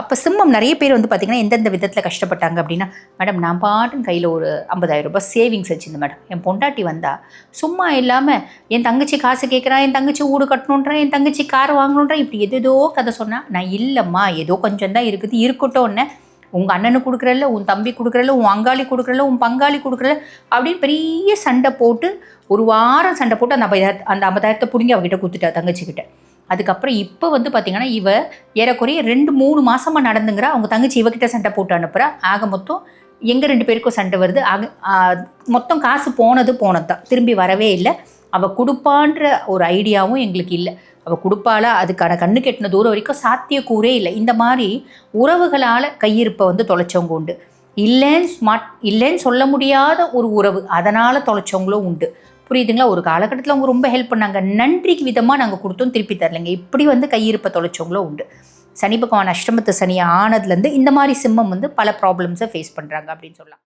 அப்போ சிம்மம் நிறைய பேர் வந்து பார்த்திங்கன்னா எந்தெந்த விதத்தில் கஷ்டப்பட்டாங்க அப்படின்னா, மேடம் நான் பாட்டுன்னு கையில் ஒரு 50,000 ரூபாய் சேவிங்ஸ் வச்சுருந்தேன் மேடம். என் பொண்டாட்டி வந்தா சும்மா இல்லாமல் என் தங்கச்சி காசு கேட்குறா, என் தங்கச்சி வீடு கட்டணுன்றேன், என் தங்கச்சி கார் வாங்கணுன்றேன், இப்படி எதோ கதை சொன்னா. நான் இல்லைம்மா ஏதோ கொஞ்சம் தான் இருக்குது, இருக்கட்டும்னு உங்கள் அண்ணனுக்கு கொடுக்குறல்ல, உன் தம்பி கொடுக்குறல்ல, உன் அங்காளி கொடுக்குறல்ல, உன் பங்காளி கொடுக்குறல்ல அப்படின்னு பெரிய சண்டை போட்டு ஒரு வாரம் சண்டை போட்டு அந்த 50,000 பிடுங்கி அவகிட்ட கொடுத்துட்டா தங்கச்சிக்கிட்ட. அதுக்கப்புறம் இப்போ வந்து பார்த்திங்கன்னா இவ ஏறக்குறைய 2-3 மாதமாக நடந்துங்கிறா. அவங்க தங்கச்சி இவகிட்ட சண்டை போட்டு அனுப்புகிறா. ஆக மொத்தம் எங்கள் 2 பேருக்கும் சண்டை வருது. மொத்தம் காசு போனது தான், திரும்பி வரவே இல்லை. அவள் கொடுப்பான்ற ஒரு ஐடியாவும் எங்களுக்கு இல்லை. அவள் கொடுப்பாளா அதுக்கான கண்ணு கெட்டின தூரம் வரைக்கும் சாத்தியக்கூறே இல்லை. இந்த மாதிரி உறவுகளால் கையிருப்பை வந்து தொலைச்சவங்க உண்டு. இல்லைன்னு சொல்ல முடியாத ஒரு உறவு அதனால் தொலைச்சவங்களும் உண்டு. புரியுதுங்களா? ஒரு காலகட்டத்தில் அவங்க ரொம்ப ஹெல்ப் பண்ணாங்க, நன்றிக்கு விதமாக நாங்கள் கொடுத்தோம், திருப்பி தரலைங்க, இப்படி வந்து கையிருப்பை தொலைச்சவங்களும் உண்டு. சனி பகவான் அஷ்டமத்து சனி ஆனதுலேருந்து இந்த மாதிரி சிம்மம் வந்து பல ப்ராப்ளம்ஸை ஃபேஸ் பண்ணுறாங்க அப்படின்னு சொல்லலாம்.